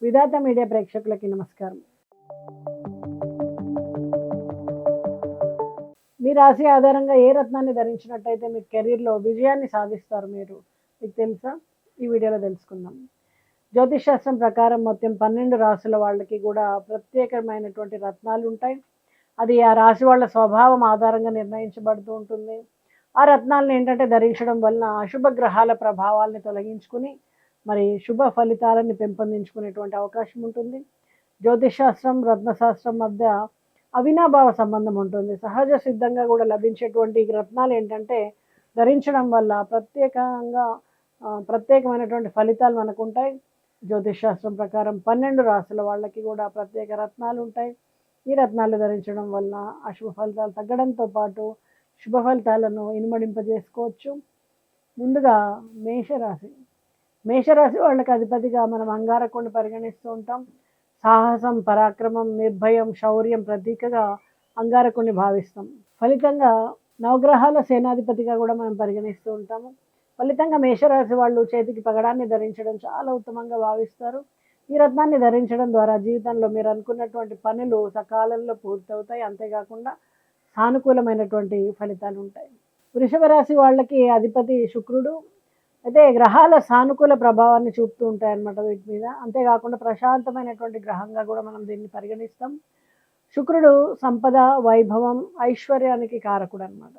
విధాత media ప్రేక్షకులకి నమస్కారం. మీ రాశి ఆధారంగా ఏ రత్నాన్ని ధరించినట్టయితే మీ కెరీర్‌లో విజయాన్ని సాధిస్తారు మీరు. మీకు తెలుసా? ఈ వీడియోలో తెలుసుకుందాం. జ్యోతిష్ శాస్త్రం ప్రకారం మొత్తం 12 రాసుల వాళ్ళకి కూడా ప్రత్యేకమైనటువంటి రత్నాలుంటాయి. అది ఆ రాశి వాళ్ళ స్వభావం ఆధారంగా నిర్ణయించబడుతూ ఉంటుంది. ఆ రత్నాలను ఏంటంటే ధరించడం వలన అశుభ గ్రహాల ప్రభావాల్ని తొలగించుకుని మరి శుభ ఫలితాలను పెంపొందించుకునేటువంటి అవకాశం ఉంటుంది. జ్యోతిష్ శాస్త్రం, రత్నశాస్త్రం మధ్య అవినాభావ సంబంధం ఉంటుంది. సహజ సిద్ధంగా కూడా లభించేటువంటి ఈ రత్నాలు ఏంటంటే ధరించడం వల్ల ప్రత్యేకమైనటువంటి ఫలితాలు మనకుంటాయి. జ్యోతిష్ శాస్త్రం ప్రకారం 12 రాసుల వాళ్ళకి కూడా ప్రత్యేక రత్నాలు ఉంటాయి. ఈ రత్నాలు ధరించడం వలన అశుభ ఫలితాలు తగ్గడంతో పాటు శుభ ఫలితాలను ఇనుమడింపజేసుకోవచ్చు. ముందుగా మేషరాశి. మేషరాశి వాళ్ళకి అధిపతిగా మనం అంగారకుడిని పరిగణిస్తూ ఉంటాం. సాహసం, పరాక్రమం, నిర్భయం, శౌర్యం ప్రతీకగా అంగారకుడిని భావిస్తాం. ఫలితంగా నవగ్రహాల సేనాధిపతిగా కూడా మనం పరిగణిస్తూ ఉంటాము. ఫలితంగా మేషరాశి వాళ్ళు చేతికి పగడాన్ని ధరించడం చాలా ఉత్తమంగా భావిస్తారు. ఈ రత్నాన్ని ధరించడం ద్వారా జీవితంలో మీరు అనుకున్నటువంటి పనులు సకాలంలో పూర్తవుతాయి. అంతేకాకుండా సానుకూలమైనటువంటి ఫలితాలు ఉంటాయి. వృషభ రాశి వాళ్ళకి అధిపతి శుక్రుడు. అయితే గ్రహాల సానుకూల ప్రభావాన్ని చూపుతూ ఉంటాయన్నమాట వీటి మీద. అంతేకాకుండా ప్రశాంతమైనటువంటి గ్రహంగా కూడా మనం దీన్ని పరిగణిస్తాం. శుక్రుడు సంపద, వైభవం, ఐశ్వర్యానికి కారకుడు అనమాట.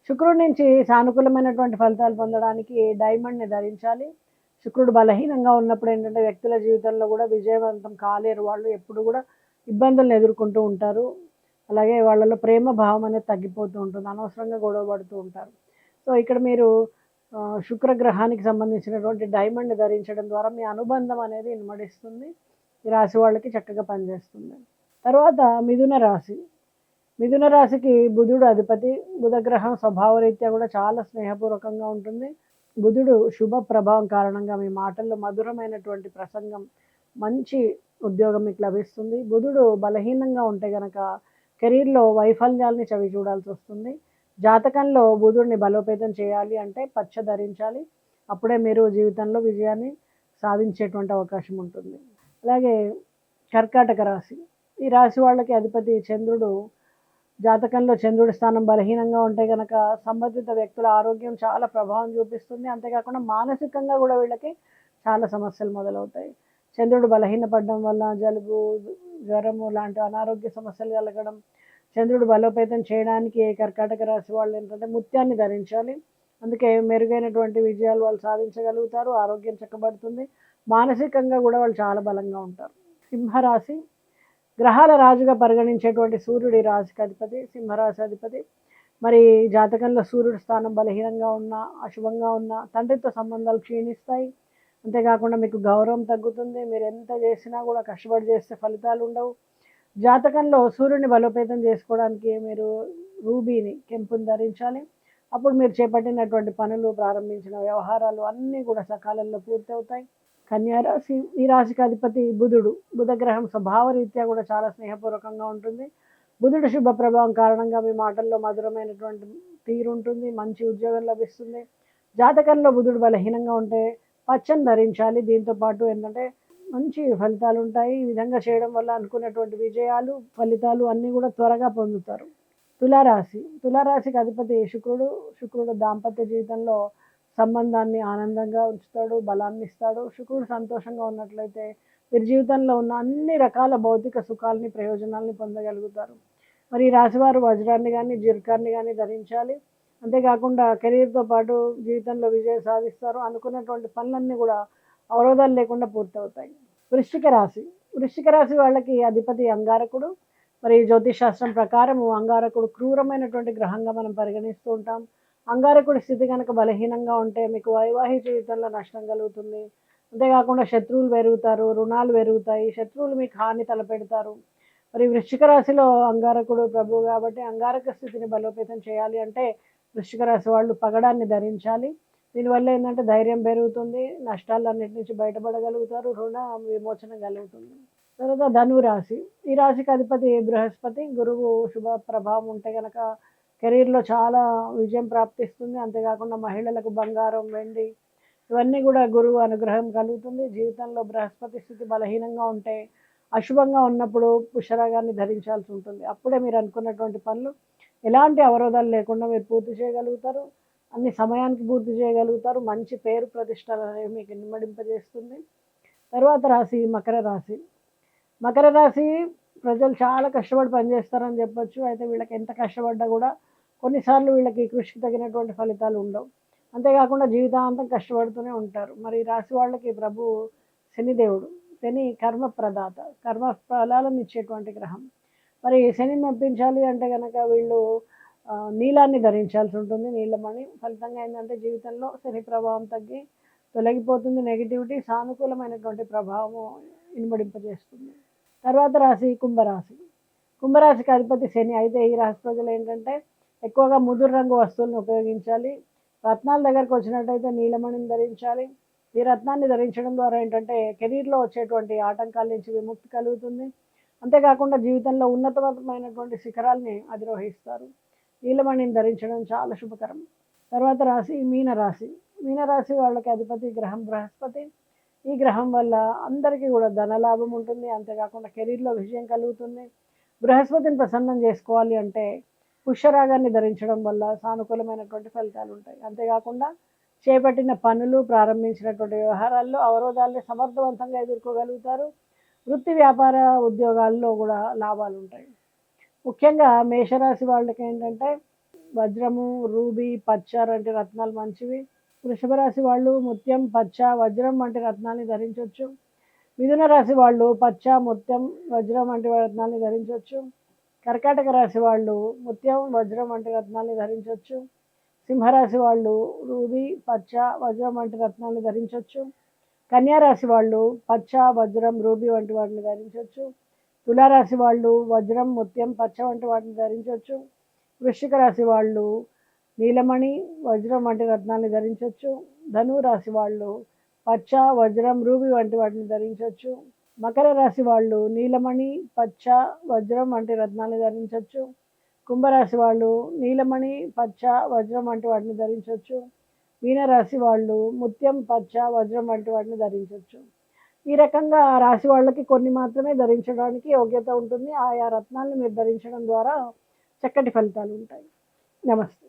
శుక్రుడి నుంచి సానుకూలమైనటువంటి ఫలితాలు పొందడానికి డైమండ్ని ధరించాలి. శుక్రుడు బలహీనంగా ఉన్నప్పుడు ఏంటంటే వ్యక్తుల జీవితంలో కూడా విజయవంతం కాలేరు. వాళ్ళు ఎప్పుడు కూడా ఇబ్బందులను ఎదుర్కొంటూ ఉంటారు. అలాగే వాళ్ళలో ప్రేమ భావం అనేది తగ్గిపోతూ ఉంటుంది. అనవసరంగా గొడవ పడుతూ ఉంటారు. సో ఇక్కడ మీరు శుక్రగ్రహానికి సంబంధించినటువంటి డైమండ్ ధరించడం ద్వారా మీ అనుబంధం అనేది ఇనుమడిస్తుంది. ఈ రాశి వాళ్ళకి చక్కగా పనిచేస్తుంది. తర్వాత మిథున రాశి. మిథున రాశికి బుధుడు అధిపతి. బుధగ్రహం స్వభావరీత్యా కూడా చాలా స్నేహపూర్వకంగా ఉంటుంది. బుధుడు శుభ ప్రభావం కారణంగా మీ మాటల్లో మధురమైనటువంటి ప్రసంగం, మంచి ఉద్యోగం మీకు లభిస్తుంది. బుధుడు బలహీనంగా ఉంటే గనక కెరీర్లో వైఫల్యాల్ని చవి చూడాల్సి వస్తుంది. జాతకంలో బుధుడిని బలోపేతం చేయాలి అంటే పచ్చ ధరించాలి. అప్పుడే మీరు జీవితంలో విజయాన్ని సాధించేటువంటి అవకాశం ఉంటుంది. అలాగే కర్కాటక రాశి. ఈ రాశి వాళ్ళకి అధిపతి చంద్రుడు. జాతకంలో చంద్రుడి స్థానం బలహీనంగా ఉంటే కనుక సంబంధిత వ్యక్తుల ఆరోగ్యం చాలా ప్రభావం చూపిస్తుంది. అంతేకాకుండా మానసికంగా కూడా వీళ్ళకి చాలా సమస్యలు మొదలవుతాయి. చంద్రుడు బలహీనపడడం వల్ల జలుబు, జ్వరము లాంటి అనారోగ్య సమస్యలు కలగడం. చంద్రుడు బలోపేతం చేయడానికి కర్కాటక రాశి వాళ్ళు ఏంటంటే ముత్యాన్ని ధరించాలి. అందుకే మెరుగైనటువంటి విజయాలు వాళ్ళు సాధించగలుగుతారు. ఆరోగ్యం చక్కబడుతుంది. మానసికంగా కూడా వాళ్ళు చాలా బలంగా ఉంటారు. సింహరాశి. గ్రహాల రాజుగా పరిగణించేటువంటి సూర్యుడి రాశికి అధిపతి, సింహరాశి అధిపతి. మరి జాతకంలో సూర్యుడి స్థానం బలహీనంగా ఉన్నా, అశుభంగా ఉన్నా తండ్రితో సంబంధాలు క్షీణిస్తాయి. అంతేకాకుండా మీకు గౌరవం తగ్గుతుంది. మీరు ఎంత చేసినా కూడా కష్టపడి చేస్తే ఫలితాలు ఉండవు. జాతకంలో సూర్యుడిని బలోపేతం చేసుకోవడానికి మీరు రూబీని, కెంపుని ధరించాలి. అప్పుడు మీరు చేపట్టినటువంటి పనులు, ప్రారంభించిన వ్యవహారాలు అన్నీ కూడా సకాలంలో పూర్తవుతాయి. కన్యా రాశి. ఈ రాశికి అధిపతి బుధుడు. బుధగ్రహం స్వభావరీత్యా కూడా చాలా స్నేహపూర్వకంగా ఉంటుంది. బుధుడు శుభ ప్రభావం కారణంగా మీ మాటల్లో మధురమైనటువంటి తీరు ఉంటుంది. మంచి ఉద్యోగం లభిస్తుంది. జాతకంలో బుధుడు బలహీనంగా ఉంటే పచ్చని ధరించాలి. దీంతో పాటు ఏంటంటే మంచి ఫలితాలు ఉంటాయి. ఈ విధంగా చేయడం వల్ల అనుకున్నటువంటి విజయాలు, ఫలితాలు అన్నీ కూడా త్వరగా పొందుతారు. తులారాశి. తులారాశికి అధిపతి శుక్రుడు. శుక్రుడు దాంపత్య జీవితంలో సంబంధాన్ని ఆనందంగా ఉంచుతాడు, బలాన్ని ఇస్తాడు. శుక్రుడు సంతోషంగా ఉన్నట్లయితే మీరు జీవితంలో ఉన్న అన్ని రకాల భౌతిక సుఖాలని, ప్రయోజనాలని పొందగలుగుతారు. మరి ఈ రాశివారు వజ్రాన్ని కానీ, జిర్కాన్ని కానీ ధరించాలి. అంతేకాకుండా కెరీర్తో పాటు జీవితంలో విజయం సాధిస్తారు. అనుకున్నటువంటి పనులన్నీ కూడా అవరోధాలు లేకుండా పూర్తవుతాయి. వృశ్చిక రాశి. వృశ్చిక రాశి వాళ్ళకి అధిపతి అంగారకుడు. మరి జ్యోతిష్ శాస్త్రం ప్రకారం అంగారకుడు క్రూరమైనటువంటి గ్రహంగా మనం పరిగణిస్తూ ఉంటాం. అంగారకుడి స్థితి కనుక బలహీనంగా ఉంటే మీకు వైవాహిక జీవితంలో నష్టం కలుగుతుంది. అంతేకాకుండా శత్రువులు పెరుగుతారు, రుణాలు పెరుగుతాయి, శత్రువులు మీకు హాని తలపెడతారు. మరి వృశ్చిక రాశిలో అంగారకుడు ప్రభువు కాబట్టి అంగారక స్థితిని బలోపేతం చేయాలి అంటే వృశ్చిక రాశి వాళ్ళు పగడాన్ని ధరించాలి. దీనివల్ల ఏంటంటే ధైర్యం పెరుగుతుంది, నష్టాలన్నిటి నుంచి బయటపడగలుగుతారు, రుణ విమోచన కలుగుతుంది. తర్వాత ధనురాశి. ఈ రాశికి అధిపతి బృహస్పతి. గురువు శుభ ప్రభావం ఉంటే కనుక కెరీర్లో చాలా విజయం ప్రాప్తిస్తుంది. అంతేకాకుండా మహిళలకు బంగారం, వెండి ఇవన్నీ కూడా గురువు అనుగ్రహం కలుగుతుంది. జీవితంలో బృహస్పతి స్థితి బలహీనంగా ఉంటే, అశుభంగా ఉన్నప్పుడు పుష్యరాగాన్ని ధరించాల్సి ఉంటుంది. అప్పుడే మీరు అనుకున్నటువంటి పనులు ఎలాంటి అవరోధాలు లేకుండా మీరు పూర్తి చేయగలుగుతారు. అన్ని సమయానికి పూర్తి చేయగలుగుతారు. మంచి పేరు ప్రతిష్టలనేవి మీకు ఇనుమడింపజేస్తుంది. తర్వాత రాశి మకర రాశి. మకర రాశి ప్రజలు చాలా కష్టపడి పనిచేస్తారని చెప్పొచ్చు. అయితే వీళ్ళకి ఎంత కష్టపడ్డా కూడా కొన్నిసార్లు వీళ్ళకి కృషికి తగినటువంటి ఫలితాలు ఉండవు. అంతేకాకుండా జీవితాంతం కష్టపడుతూనే ఉంటారు. మరి ఈ రాశి వాళ్ళకి ప్రభు శనిదేవుడు. శని కర్మ ప్రదాత, కర్మ ఫలాలను ఇచ్చేటువంటి గ్రహం. మరి శనిని మెప్పించాలి అంటే గనక వీళ్ళు నీలాన్ని ధరించాల్సి ఉంటుంది. నీలమణి. ఫలితంగా ఏంటంటే జీవితంలో శని ప్రభావం తగ్గి తొలగిపోతుంది. నెగిటివిటీ సానుకూలమైనటువంటి ప్రభావము ఇనుమడింపజేస్తుంది. తర్వాత రాశి కుంభరాశి. కుంభరాశికి అధిపతి శని. అయితే ఈ రాశి ప్రజలు ఏంటంటే ఎక్కువగా ముదురు రంగు వస్తువులను ఉపయోగించాలి. రత్నాల దగ్గరకు వచ్చినట్టయితే నీలమణిని ధరించాలి. ఈ రత్నాన్ని ధరించడం ద్వారా ఏంటంటే కెరీర్లో వచ్చేటువంటి ఆటంకాల నుంచి విముక్తి కలుగుతుంది. అంతేకాకుండా జీవితంలో ఉన్నతమైనటువంటి శిఖరాల్ని అధిరోహిస్తారు. నీలమణిని ధరించడం చాలా శుభకరం. తర్వాత రాశి మీనరాశి. మీనరాశి వాళ్ళకి అధిపతి గ్రహం బృహస్పతి. ఈ గ్రహం వల్ల అందరికీ కూడా ధనలాభం ఉంటుంది. అంతేకాకుండా కెరీర్లో విజయం కలుగుతుంది. బృహస్పతిని ప్రసన్నం చేసుకోవాలి అంటే పుష్యరాగాన్ని ధరించడం వల్ల సానుకూలమైనటువంటి ఫలితాలు ఉంటాయి. అంతేకాకుండా చేపట్టిన పనులు, ప్రారంభించినటువంటి వ్యవహారాల్లో అవరోధాలని సమర్థవంతంగా ఎదుర్కోగలుగుతారు. వృత్తి వ్యాపార ఉద్యోగాల్లో కూడా లాభాలు ఉంటాయి. ముఖ్యంగా మేషరాశి వాళ్ళకి ఏంటంటే వజ్రము, రూబీ, పచ్చ వంటి రత్నాలు మంచివి. వృషభ రాశి వాళ్ళు ముత్యం, పచ్చ, వజ్రం వంటి రత్నాన్ని ధరించవచ్చు. మిథున రాశి వాళ్ళు పచ్చ, ముత్యం, వజ్రం వంటి రత్నాన్ని ధరించవచ్చు. కర్కాటక రాశి వాళ్ళు ముత్యం, వజ్రం వంటి రత్నాన్ని ధరించవచ్చు. సింహరాశి వాళ్ళు రూబీ, పచ్చ, వజ్రం వంటి రత్నాన్ని ధరించవచ్చు. కన్యారాశి వాళ్ళు పచ్చ, వజ్రం, రూబీ వంటి వాటిని ధరించవచ్చు. తులారాశి వాళ్ళు వజ్రం, ముత్యం, పచ్చ వంటి వాటిని ధరించవచ్చు. వృశ్చిక రాశి వాళ్ళు నీలమణి, వజ్రం వంటి రత్నాన్ని ధరించవచ్చు. ధనువు రాశి వాళ్ళు పచ్చ, వజ్రం, రూబీ వంటి వాటిని ధరించవచ్చు. మకర రాశి వాళ్ళు నీలమణి, పచ్చ, వజ్రం వంటి రత్నాన్ని ధరించవచ్చు. కుంభరాశి వాళ్ళు నీలమణి, పచ్చ, వజ్రం వంటి వాటిని ధరించవచ్చు. మీనరాశి వాళ్ళు ముత్యం, పచ్చ, వజ్రం వంటి వాటిని ధరించవచ్చు. ఈ రకంగా ఆ రాశి వాళ్ళకి కొన్ని మాత్రమే ధరించడానికి యోగ్యత ఉంటుంది. ఆయా రత్నాలను మీరు ధరించడం ద్వారా చక్కటి ఫలితాలు ఉంటాయి. నమస్తే.